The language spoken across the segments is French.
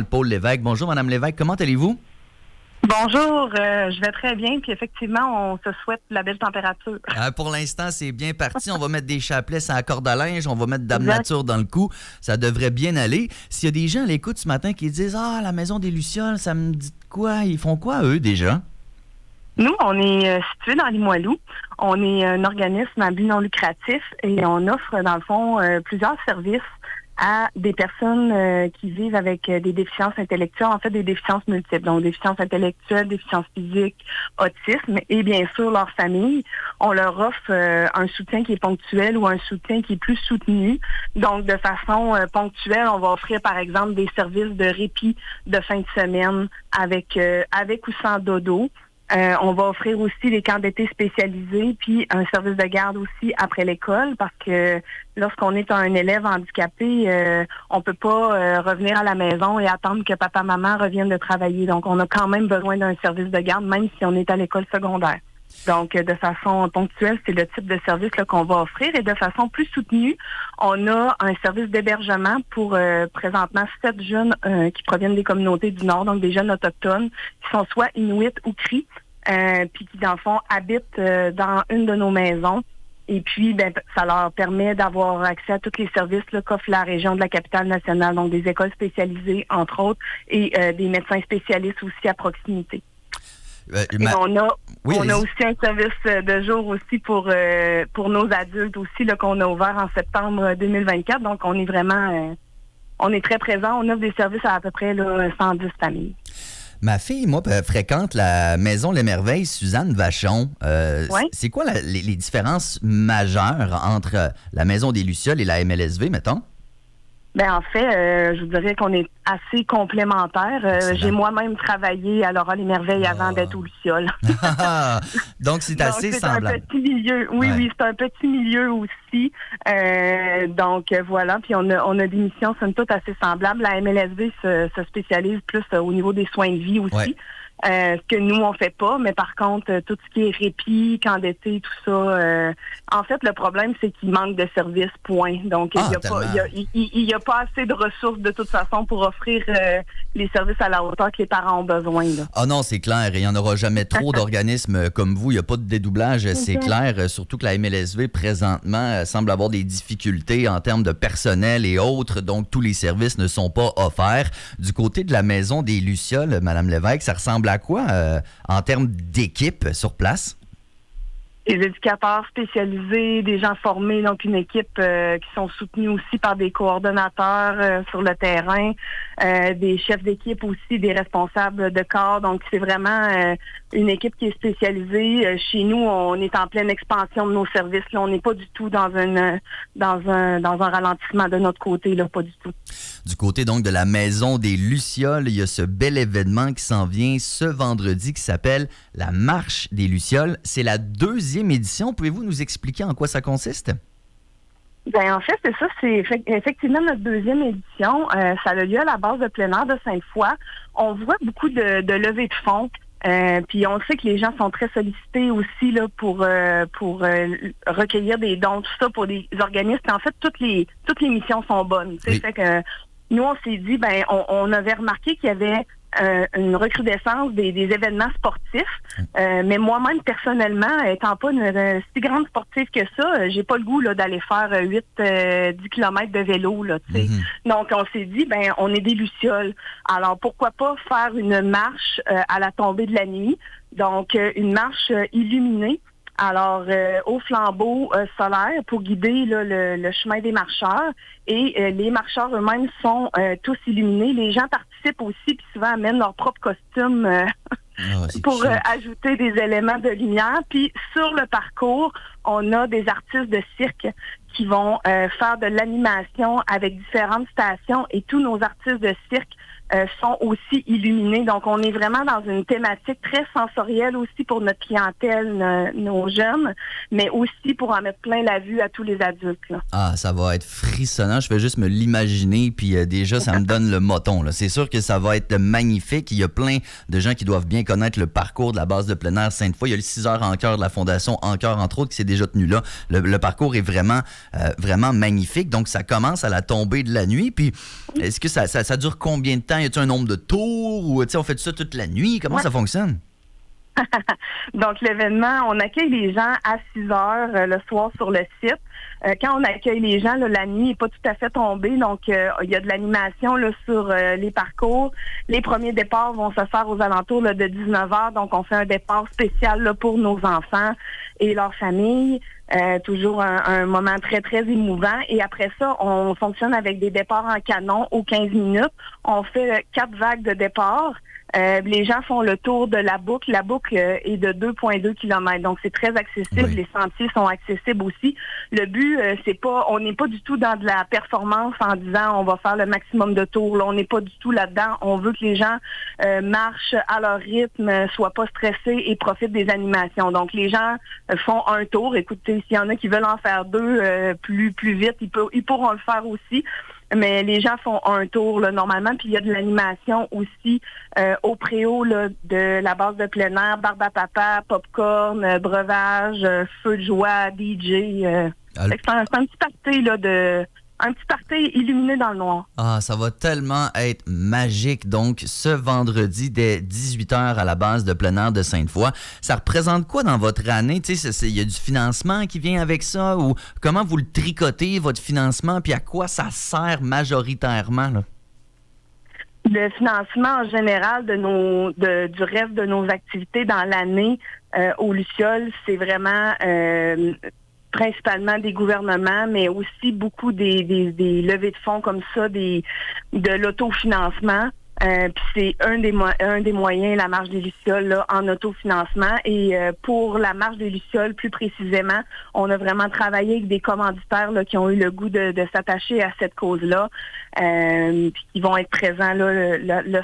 Paul Lévesque. Bonjour, Madame Lévesque. Comment allez-vous? Bonjour, je vais très bien. Puis effectivement, on se souhaite la belle température. Pour l'instant, c'est bien parti. On va mettre des chapelets à la corde à linge. On va mettre Dame Nature dans le cou. Ça devrait bien aller. S'il y a des gens à l'écoute ce matin qui disent « Ah, la maison des Lucioles, ça me dit de quoi? » Ils font quoi, eux, déjà? Nous, on est situé dans Limoilou. On est un organisme à but non lucratif et on offre, dans le fond, plusieurs services à des personnes qui vivent avec des déficiences intellectuelles, en fait des déficiences multiples, donc déficiences intellectuelles, déficiences physiques, autisme et bien sûr leur famille. On leur offre un soutien qui est ponctuel ou un soutien qui est plus soutenu. Donc de façon ponctuelle, on va offrir par exemple des services de répit de fin de semaine avec ou sans dodo. On va offrir aussi des camps d'été spécialisés, puis un service de garde aussi après l'école, parce que lorsqu'on est un élève handicapé, on peut pas revenir à la maison et attendre que papa-maman revienne de travailler. Donc, on a quand même besoin d'un service de garde, même si on est à l'école secondaire. Donc, de façon ponctuelle, c'est le type de service là, qu'on va offrir. Et de façon plus soutenue, on a un service d'hébergement pour présentement 7 jeunes qui proviennent des communautés du Nord, donc des jeunes autochtones, qui sont soit Inuits ou Cris, puis qui, dans le fond, habitent dans une de nos maisons. Et puis, ça leur permet d'avoir accès à tous les services là, qu'offre la région de la capitale nationale, donc des écoles spécialisées, entre autres, et des médecins spécialistes aussi à proximité. On a aussi un service de jour aussi pour nos adultes aussi là, qu'on a ouvert en septembre 2024. Donc, on est vraiment on est très présent. On offre des services à peu près là, 110 familles. Ma fille, moi, fréquente la Maison Les Merveilles Suzanne Vachon. C'est quoi les différences majeures entre la Maison des Lucioles et la MLSV, mettons? En fait, je vous dirais qu'on est assez complémentaires. J'ai moi-même travaillé à Laura Les Merveilles avant d'être aux Lucioles. Donc, c'est assez semblable. C'est un petit milieu. Oui, c'est un petit milieu aussi. Donc, voilà. Puis, on a des missions, somme toute, assez semblables. La MLSV se spécialise plus au niveau des soins de vie aussi. Ouais. Ce que nous, on fait pas, mais par contre, tout ce qui est répit, camp d'été, tout ça, en fait, le problème, c'est qu'il manque de services, point. Donc, il y a pas assez de ressources, de toute façon, pour offrir les services à la hauteur que les parents ont besoin. Là. Ah non, c'est clair. Il n'y en aura jamais trop d'organismes comme vous. Il n'y a pas de dédoublage, c'est clair. Surtout que la MLSV, présentement, semble avoir des difficultés en termes de personnel et autres. Donc, tous les services ne sont pas offerts. Du côté de la Maison des Lucioles, Mme Lévesque, ça ressemble à quoi en termes d'équipe sur place? Des éducateurs spécialisés, des gens formés, donc une équipe qui sont soutenus aussi par des coordonnateurs sur le terrain, des chefs d'équipe aussi, des responsables de corps. Donc, c'est vraiment une équipe qui est spécialisée. Chez nous, on est en pleine expansion de nos services. Là, on n'est pas du tout dans un ralentissement de notre côté, là, pas du tout. Du côté donc de la Maison des Lucioles, il y a ce bel événement qui s'en vient ce vendredi qui s'appelle la Marche des Lucioles. C'est la 2e édition. Pouvez-vous nous expliquer en quoi ça consiste? En fait, c'est ça. C'est effectivement notre 2e édition. Ça a lieu à la base de plein air de Sainte-Foy. On voit beaucoup de levées de fonds. Puis on sait que les gens sont très sollicités aussi là pour recueillir des dons, tout ça pour des organismes. En fait, toutes les missions sont bonnes. Oui. Fait que nous, on s'est dit, on avait remarqué qu'il y avait une recrudescence des événements sportifs. Mais moi-même, personnellement, étant pas une si grande sportive que ça, j'ai pas le goût là, d'aller faire 10 km de vélo. Là, Donc, on s'est dit, on est des Lucioles. Alors, pourquoi pas faire une marche à la tombée de la nuit? Donc, une marche illuminée. Alors, au flambeau solaire pour guider là, le chemin des marcheurs. Et les marcheurs eux-mêmes sont tous illuminés. Les gens participent aussi, puis souvent amènent leur propre costume pour ajouter des éléments de lumière. Puis sur le parcours, on a des artistes de cirque qui vont faire de l'animation avec différentes stations. Et tous nos artistes de cirque sont aussi illuminés. Donc, on est vraiment dans une thématique très sensorielle aussi pour notre clientèle, nos jeunes, mais aussi pour en mettre plein la vue à tous les adultes. Là. Ah, ça va être frissonnant. Je vais juste me l'imaginer, puis déjà, ça me donne le moton. Là. C'est sûr que ça va être magnifique. Il y a plein de gens qui doivent bien connaître le parcours de la base de plein air Sainte-Foy. Il y a le 6 heures en cœur de la Fondation En Cœur, entre autres, qui s'est déjà tenu là. Le parcours est vraiment magnifique. Donc, ça commence à la tombée de la nuit. Puis, est-ce que ça dure combien de temps temps? Y a-t-il un nombre de tours ou on fait ça toute la nuit? Comment ça fonctionne? Donc, l'événement, on accueille les gens à 6 heures le soir sur le site. Quand on accueille les gens, là, la nuit n'est pas tout à fait tombée. Donc, il y a de l'animation là, sur les parcours. Les premiers départs vont se faire aux alentours là, de 19 heures. Donc, on fait un départ spécial là, pour nos enfants et leurs familles. Toujours un moment très, très émouvant. Et après ça, on fonctionne avec des départs en canon aux 15 minutes. On fait 4 vagues de départ. Les gens font le tour de la boucle. La boucle est de 2,2 km. Donc, c'est très accessible. Oui. Les sentiers sont accessibles aussi. Le but, on n'est pas du tout dans de la performance en disant on va faire le maximum de tours. Là, on n'est pas du tout là-dedans. On veut que les gens marchent à leur rythme, soient pas stressés et profitent des animations. Donc, les gens font un tour. Écoutez, s'il y en a qui veulent en faire 2 plus vite, ils pourront le faire aussi. Mais les gens font un tour là, normalement, puis il y a de l'animation aussi au préau là, de la base de plein air, barbe à papa, popcorn, breuvage, feu de joie, DJ. C'est un petit party là, un petit party illuminé dans le noir. Ah, ça va tellement être magique. Donc, ce vendredi, dès 18h à la base de plein air de Sainte-Foy, ça représente quoi dans votre année? Tu sais, il y a du financement qui vient avec ça? Ou comment vous le tricotez, votre financement? Puis à quoi ça sert majoritairement, là? Le financement en général du reste de nos activités dans l'année au Luciole, c'est vraiment... principalement des gouvernements, mais aussi beaucoup des levées de fonds comme ça, de l'autofinancement. Puis c'est un des moyens, la marche des Lucioles, là, en autofinancement. Et pour la marche des Lucioles, plus précisément, on a vraiment travaillé avec des commanditaires là, qui ont eu le goût de s'attacher à cette cause-là. Puis qui vont être présents là,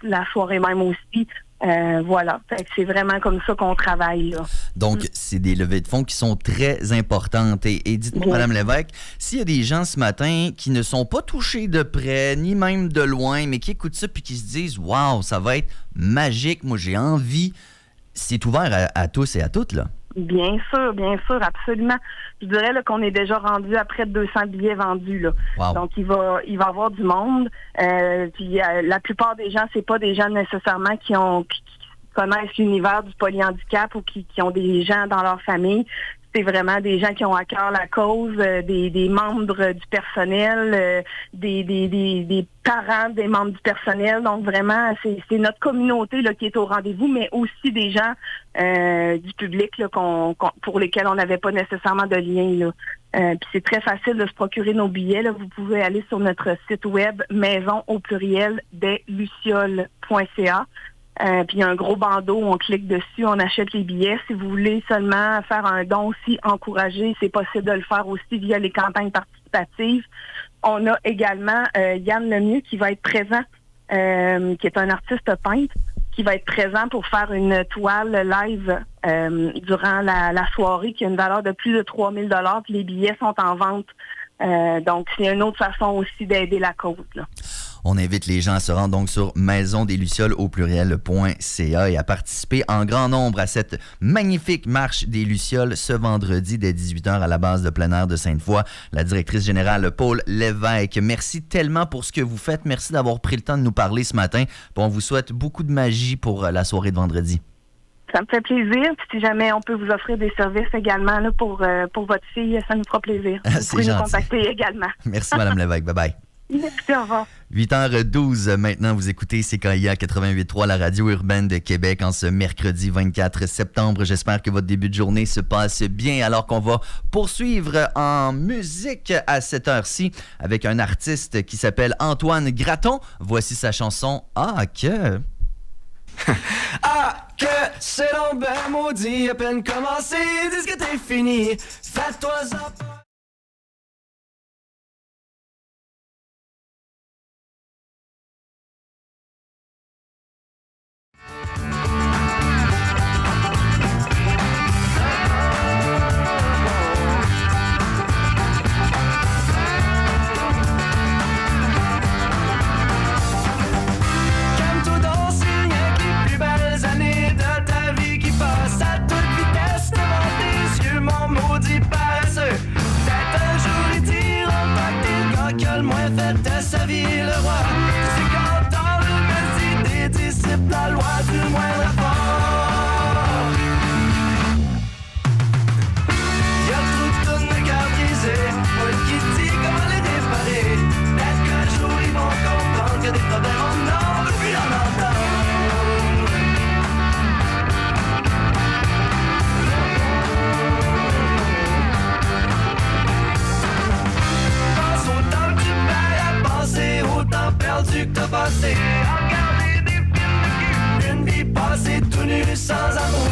la soirée même aussi. Voilà, fait que c'est vraiment comme ça qu'on travaille là. Donc, c'est des levées de fonds qui sont très importantes. Et dites-moi, Mme Lévesque, s'il y a des gens ce matin qui ne sont pas touchés de près, ni même de loin, mais qui écoutent ça puis qui se disent « Wow, ça va être magique, moi j'ai envie », c'est ouvert à tous et à toutes, là? Bien sûr, absolument. Je dirais là, qu'on est déjà rendu à près de 200 billets vendus. Là. Wow. Donc, il va y avoir du monde. Puis la plupart des gens, c'est pas des gens nécessairement qui connaissent l'univers du polyhandicap ou qui ont des gens dans leur famille. C'est vraiment des gens qui ont à cœur la cause, des membres du personnel, des parents des membres du personnel. Donc vraiment, c'est notre communauté là, qui est au rendez-vous, mais aussi des gens du public là, pour lesquels on n'avait pas nécessairement de lien. Puis c'est très facile de se procurer nos billets. Là. Vous pouvez aller sur notre site web maison au pluriel des lucioles.ca. Puis il y a un gros bandeau, on clique dessus, on achète les billets. Si vous voulez seulement faire un don aussi, encourager, c'est possible de le faire aussi via les campagnes participatives. On a également Yann Lemieux qui va être présent, qui est un artiste peintre, qui va être présent pour faire une toile live durant la soirée qui a une valeur de plus de 3 000 $. Puis les billets sont en vente. Donc c'est une autre façon aussi d'aider la cause, là. On invite les gens à se rendre donc sur maisondeslucioles au pluriel.ca et à participer en grand nombre à cette magnifique marche des Lucioles ce vendredi dès 18h à la base de plein air de Sainte-Foy. La directrice générale Paul Lévesque, merci tellement pour ce que vous faites. Merci d'avoir pris le temps de nous parler ce matin. Puis on vous souhaite beaucoup de magie pour la soirée de vendredi. Ça me fait plaisir. Puis si jamais on peut vous offrir des services également là, pour votre fille, ça nous fera plaisir. Vous pouvez gentil. Nous contacter également. Merci, Mme Lévesque. Bye-bye. Merci, au revoir. 8h12, maintenant vous écoutez CKIA 88.3, la radio urbaine de Québec, en ce mercredi 24 septembre. J'espère que votre début de journée se passe bien, alors qu'on va poursuivre en musique à cette heure-ci avec un artiste qui s'appelle Antoine Graton. Voici sa chanson « Ah que... » Ah, que c'est donc ben maudit, à peine commencé, dis que t'es fini, fais-toi-en pas. Maudit paresseux, sans amour.